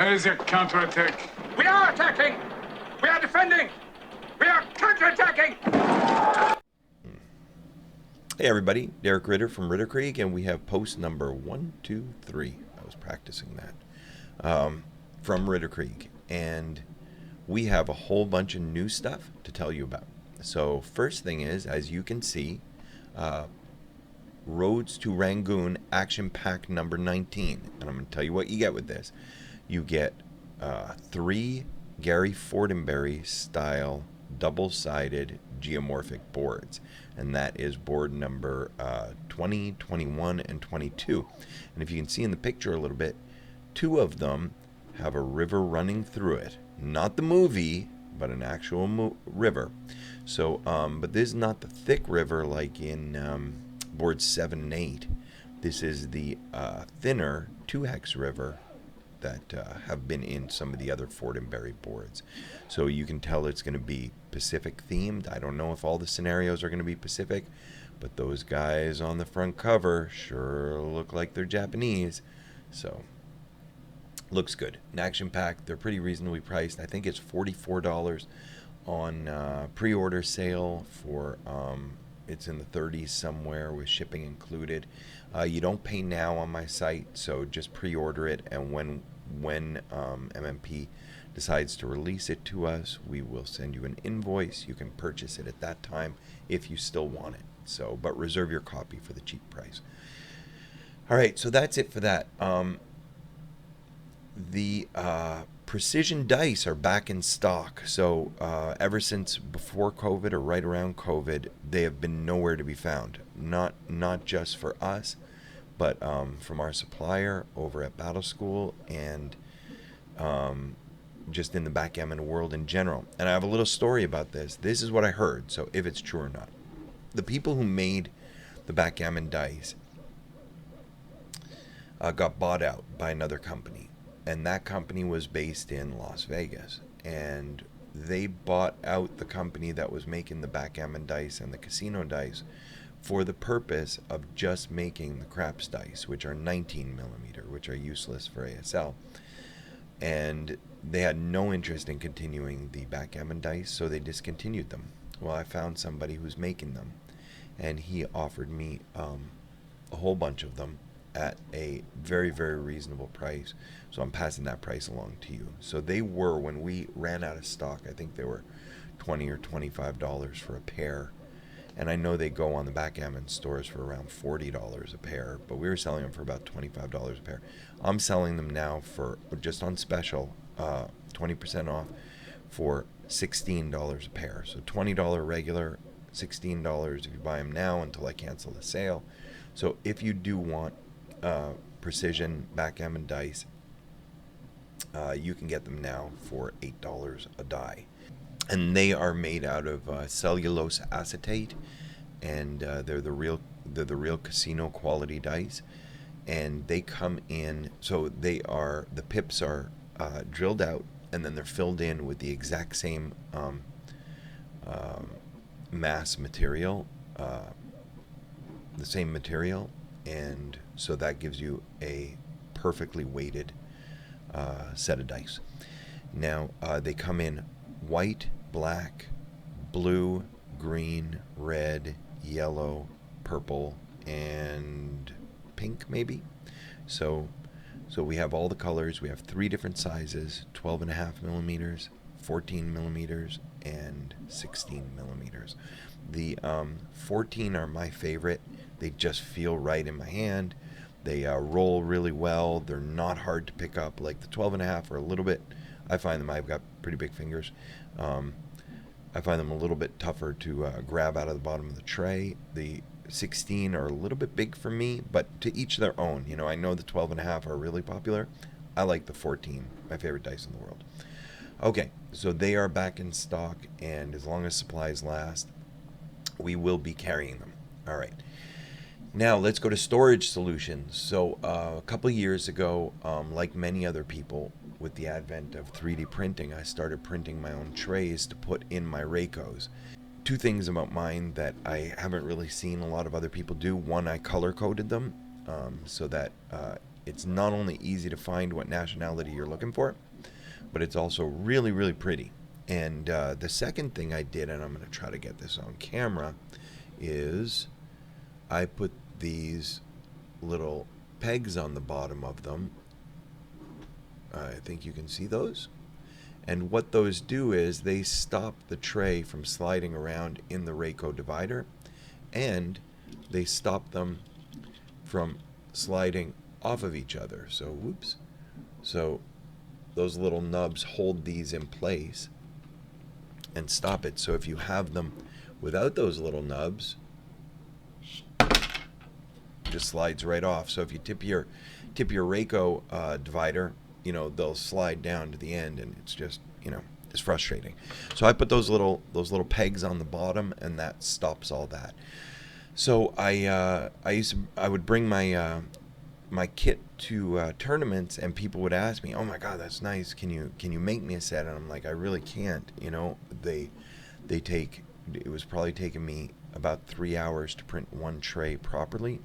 Where is your counterattack? We are attacking! We are defending! We are counterattacking! Hey everybody, Derek Ritter from Ritterkrieg, and we have post number 123. I was practicing that from Ritterkrieg, and we have a whole bunch of new stuff to tell you about. So first thing is, as you can see, Roads to Rangoon Action Pack number 19, and I'm going to tell you what you get with this. You get 3 Gary Fortenberry style double-sided geomorphic boards, and that is board number 20, 21, and 22. And if you can see in the picture a little bit, 2 of them have a river running through it. Not the movie, but an actual river. So, but this is not the thick river like in boards 7 and 8. This is the thinner 2-hex river that have been in some of the other Fortenberry boards. So you can tell it's going to be Pacific themed. I don't know if all the scenarios are going to be Pacific, but those guys on the front cover sure look like they're Japanese. So looks good. An action pack. They're pretty reasonably priced. I think it's $44 on pre-order sale for it's in the 30s somewhere with shipping included. You don't pay now on my site, so just pre-order it, and when MMP decides to release it to us, we will send you an invoice. You can purchase it at that time if you still want it. So, but reserve your copy for the cheap price. All right, so that's it for that. The precision dice are back in stock. So ever since before COVID or right around COVID, they have been nowhere to be found. Not just for us, but from our supplier over at Battle School, and just in the backgammon world in general. And I have a little story about this. This is what I heard, so if it's true or not. The people who made the backgammon dice got bought out by another company. And that company was based in Las Vegas. And they bought out the company that was making the backgammon dice and the casino dice for the purpose of just making the craps dice, which are 19 millimeter, which are useless for ASL. And they had no interest in continuing the backgammon dice, so they discontinued them. Well, I found somebody who's making them, and he offered me a whole bunch of them at a very, very reasonable price. So I'm passing that price along to you. So they were, when we ran out of stock, I think they were $20 or $25 for a pair. And I know they go on the backgammon stores for around $40 a pair, but we were selling them for about $25 a pair. I'm selling them now for, just on special, 20% off for $16 a pair. So $20 regular, $16 if you buy them now until I cancel the sale. So if you do want precision backgammon dice, you can get them now for $8 a die, and they are made out of cellulose acetate, and they're the real casino quality dice, and they come in. So they are, the pips are drilled out, and then they're filled in with the exact same mass material, the same material. And so that gives you a perfectly weighted set of dice. Now, they come in white, black, blue, green, red, yellow, purple, and pink, maybe. So we have all the colors. We have 3 different sizes: 12.5 millimeters, 14 millimeters, and 16 millimeters. The 14 are my favorite. They just feel right in my hand. They roll really well. They're not hard to pick up. Like the 12.5 are a little bit, I find them, I've got pretty big fingers. I find them a little bit tougher to grab out of the bottom of the tray. The 16 are a little bit big for me, but to each their own. You know, I know the 12.5 are really popular. I like the 14, my favorite dice in the world. Okay, so they are back in stock, and as long as supplies last, we will be carrying them. All right. Now let's go to storage solutions. So a couple years ago, like many other people, with the advent of 3D printing, I started printing my own trays to put in my Reikos. 2 things about mine that I haven't really seen a lot of other people do. One, I color coded them so that it's not only easy to find what nationality you're looking for, but it's also really, really pretty. And the second thing I did, and I'm going to try to get this on camera, is I put these little pegs on the bottom of them. I think you can see those. And what those do is they stop the tray from sliding around in the Rayco divider, and they stop them from sliding off of each other. So, whoops. So those little nubs hold these in place and stop it. So if you have them without those little nubs, it just slides right off. So if you tip your Rayco divider, you know, they'll slide down to the end, and it's just, you know, it's frustrating. So I put those little pegs on the bottom, and that stops all that. So I would bring my my kit to tournaments, and people would ask me, "Oh my God, that's nice. Can you make me a set?" And I'm like, I really can't. You know, they take. It was probably taking me about 3 hours to print one tray properly,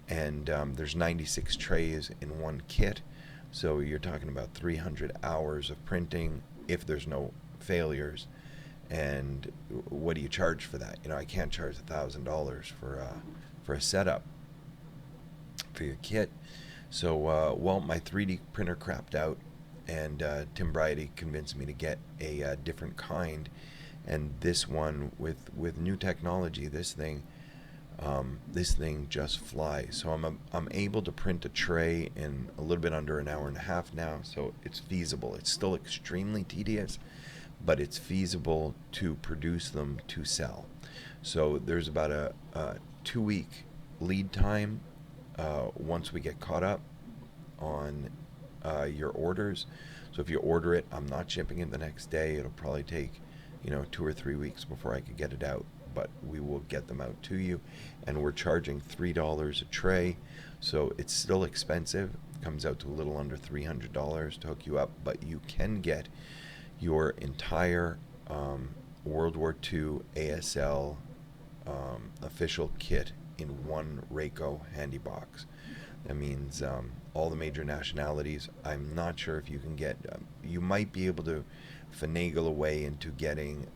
and there's 96 trays in one kit, so you're talking about 300 hours of printing if there's no failures. And what do you charge for that? You know, I can't charge $1,000 for a setup for your kit. So, well, my 3D printer crapped out, and Tim Bridie convinced me to get a different kind. And this one, with new technology, this thing just flies. So I'm able to print a tray in a little bit under an hour and a half now. So it's feasible. It's still extremely tedious, but it's feasible to produce them to sell. So there's about a 2-week lead time once we get caught up on your orders. So if you order it, I'm not shipping it the next day. It'll probably take, you know, 2 or 3 weeks before I could get it out, but we will get them out to you. And we're charging $3 a tray, so it's still expensive. It comes out to a little under $300 to hook you up, but you can get your entire World War II ASL official kit in one Rayco handy box. That means all the major nationalities. I'm not sure if you can get, you might be able to finagle away into getting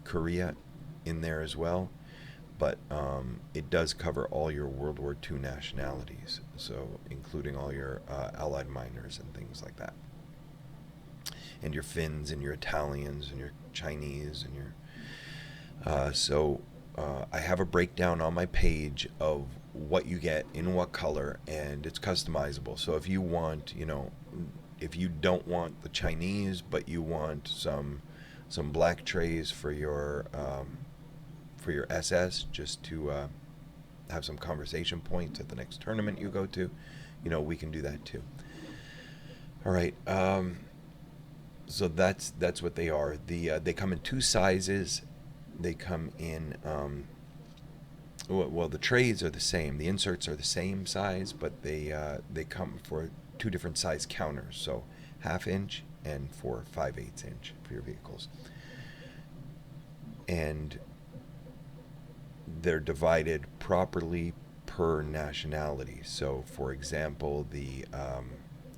Korea in there as well, but it does cover all your World War II nationalities, so including all your Allied miners and things like that, and your Finns and your Italians and your Chinese and your so I have a breakdown on my page of what you get in what color, and it's customizable. So if you want, you know, if you don't want the Chinese, but you want some black trays for your SS, just to have some conversation points at the next tournament you go to, you know, we can do that too. All right. So that's what they are. They come in 2 sizes. They come in well, the trays are the same. The inserts are the same size, but they come for 2 different size counters. So 1/2 inch and 4 5/8 inch for your vehicles. And they're divided properly per nationality. So, for example, the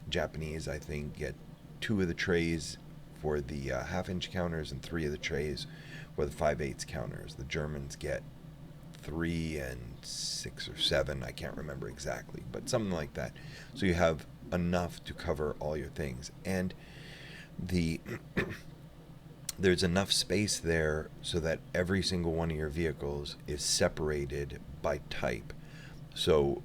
Japanese, I think, get 2 of the trays for the 1/2 inch counters and 3 of the trays for the 5/8 counters. The Germans get 3 and 6 or 7, I can't remember exactly, but something like that. So you have enough to cover all your things, and there's enough space there so that every single one of your vehicles is separated by type. So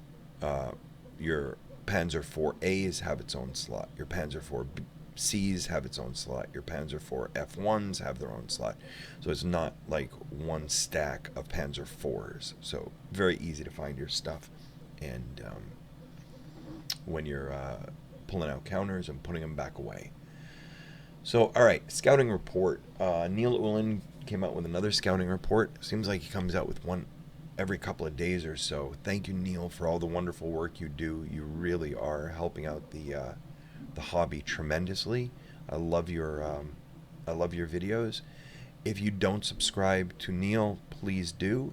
your Panzer IVAs have its own slot, your Panzer IVCs have its own slot, your Panzer IV F1s have their own slot. So it's not like one stack of Panzer IVs. So very easy to find your stuff, and when you're pulling out counters and putting them back away. So, all right, scouting report. Neil Ullin came out with another scouting report. Seems like he comes out with one every couple of days or so. Thank you, Neil, for all the wonderful work you do. You really are helping out the hobby tremendously. I love your videos. If you don't subscribe to Neil, please do.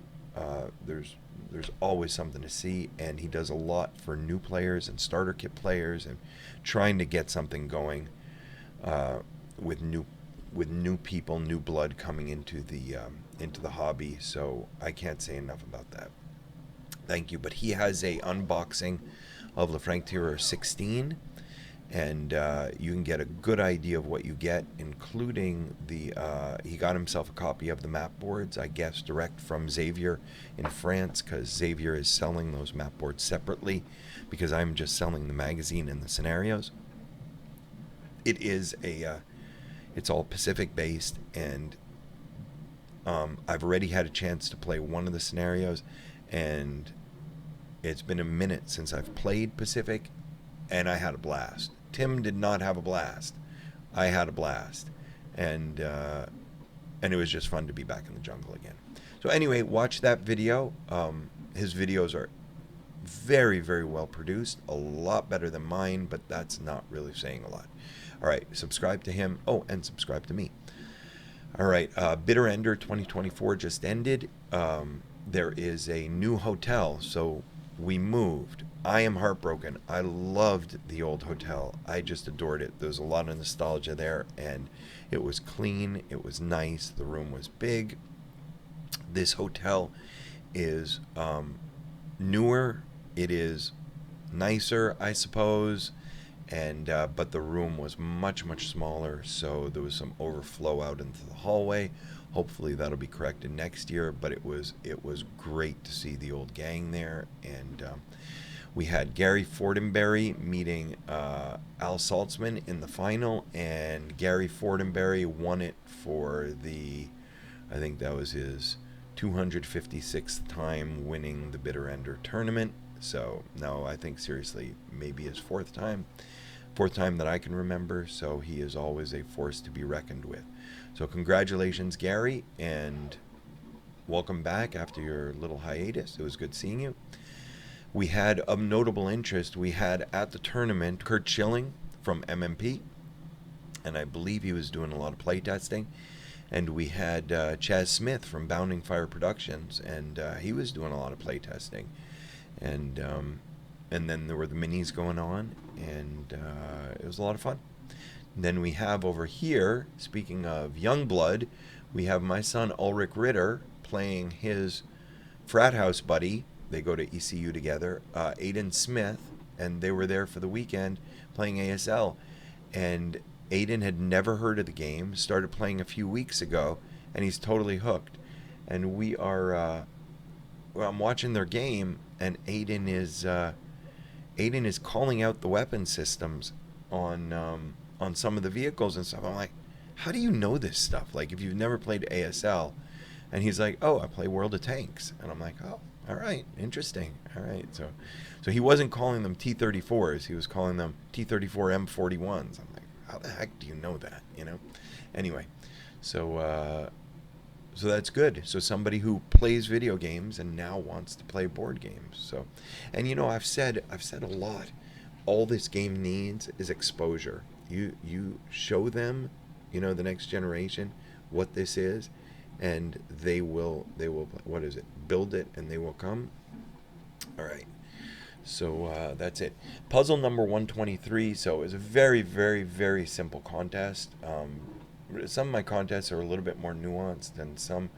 There's there's always something to see, and he does a lot for new players and starter kit players, and trying to get something going with new people, new blood coming into the hobby. So I can't say enough about that. Thank you. But he has a unboxing of Le Franc Tireur 16, and you can get a good idea of what you get, including he got himself a copy of the map boards, I guess direct from Xavier in France, because Xavier is selling those map boards separately, because I'm just selling the magazine and the scenarios. It's all Pacific based, and I've already had a chance to play one of the scenarios, and it's been a minute since I've played Pacific, and I had a blast. Tim did not have a blast. I had a blast, and it was just fun to be back in the jungle again. So anyway, watch that video. His videos are very, very well produced, a lot better than mine, but that's not really saying a lot. All right, subscribe to him. Oh, and subscribe to me. All right, Bitter Ender 2024 just ended. There is a new hotel, so we moved. I am heartbroken. I loved the old hotel. I just adored it. There was a lot of nostalgia there, and it was clean. It was nice. The room was big. This hotel is newer. It is nicer, I suppose, and but the room was much, much smaller, so there was some overflow out into the hallway. Hopefully that'll be corrected next year, but it was great to see the old gang there. And we had Gary Fortenberry meeting Al Saltzman in the final, and Gary Fortenberry won it for I think that was his 256th time winning the Bitter Ender tournament. So no, I think seriously, maybe his fourth time that I can remember. So he is always a force to be reckoned with. So congratulations, Gary, and welcome back after your little hiatus. It was good seeing you. We had, of notable interest, we had at the tournament Kurt Schilling from MMP, and I believe he was doing a lot of playtesting. And we had Chaz Smith from Bounding Fire Productions, and he was doing a lot of playtesting. And then there were the minis going on, and it was a lot of fun. And then we have over here, speaking of young blood, we have my son Ulrich Ritter playing his frat house buddy. They go to ECU together, Aiden Smith, and they were there for the weekend playing ASL. And Aiden had never heard of the game, started playing a few weeks ago, and he's totally hooked. And we are, I'm watching their game, and Aiden is calling out the weapon systems on some of the vehicles and stuff. I'm like, how do you know this stuff? Like, if you've never played ASL. And he's like, oh, I play World of Tanks. And I'm like, oh, all right, interesting. All right. So he wasn't calling them T-34s. He was calling them T-34 M41s. I'm like, how the heck do you know that? You know? Anyway, so that's good. So somebody who plays video games and now wants to play board games. So, and you know, I've said a lot. All this game needs is exposure. You show them, you know, the next generation what this is, and they will what is it? Build it, and they will come. All right. So that's it. Puzzle number 123. So it was a very, very, very simple contest. Some of my contests are a little bit more nuanced, and some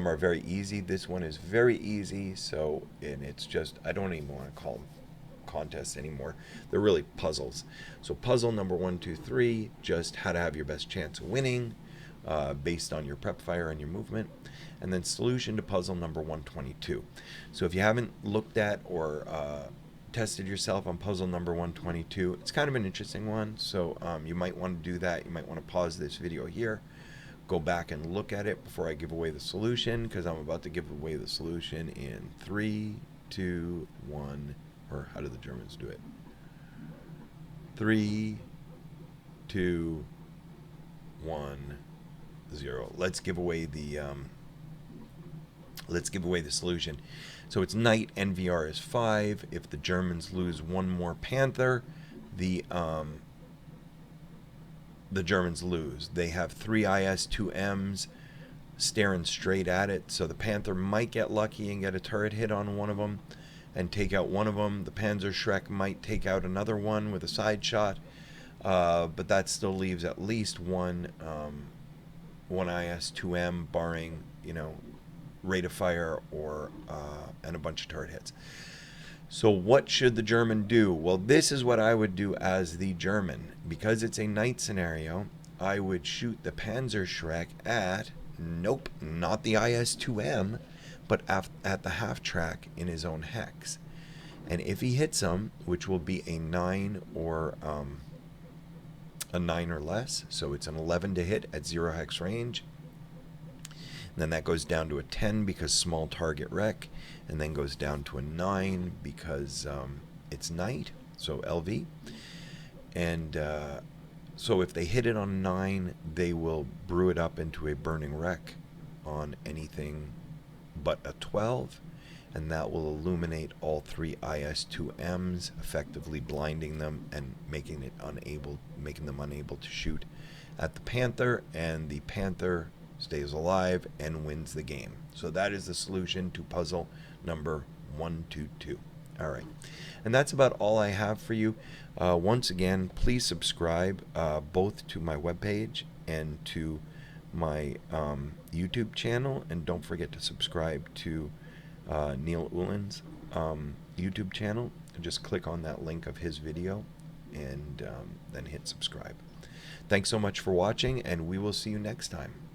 are very easy. This one is very easy. So, and it's just, I don't even want to call them contests anymore. They're really puzzles. So puzzle number 123, just how to have your best chance of winning based on your prep fire and your movement. And then solution to puzzle number 122. So if you haven't looked at or tested yourself on puzzle number 122, it's kind of an interesting one. So you might want to do that. You might want to pause this video here, go back and look at it before I give away the solution, because I'm about to give away the solution in 3, 2, 1, or how do the Germans do it? 3, 2, 1, 0. Let's give away the solution. So it's knight, NVR is 5. If the Germans lose one more panther, the Germans lose. They have 3 IS, 2 Ms. staring straight at it. So the Panther might get lucky and get a turret hit on one of them and take out one of them. The Panzerschreck might take out another one with a side shot, but that still leaves at least one IS-2M, barring, you know, rate of fire or and a bunch of turret hits. So what should the German do? Well, this is what I would do as the German. Because it's a night scenario, I would shoot the Panzerschreck at, nope, not the IS-2M, but at the half track in his own hex. And if he hits him, which will be a 9 or less, so it's an 11 to hit at 0 hex range. And then that goes down to a 10 because small target wreck, and then goes down to a 9 because it's night, so LV. And so if they hit it on 9, they will brew it up into a burning wreck on anything but a 12, and that will illuminate all 3 IS-2Ms, effectively blinding them and making them unable to shoot at the Panther, and the Panther stays alive and wins the game. So that is the solution to puzzle number 122. All right, and that's about all I have for you. Once again, please subscribe both to my webpage and to my YouTube channel, and don't forget to subscribe to Neil Ulan's YouTube channel. Just click on that link of his video and then hit subscribe. Thanks so much for watching, and we will see you next time.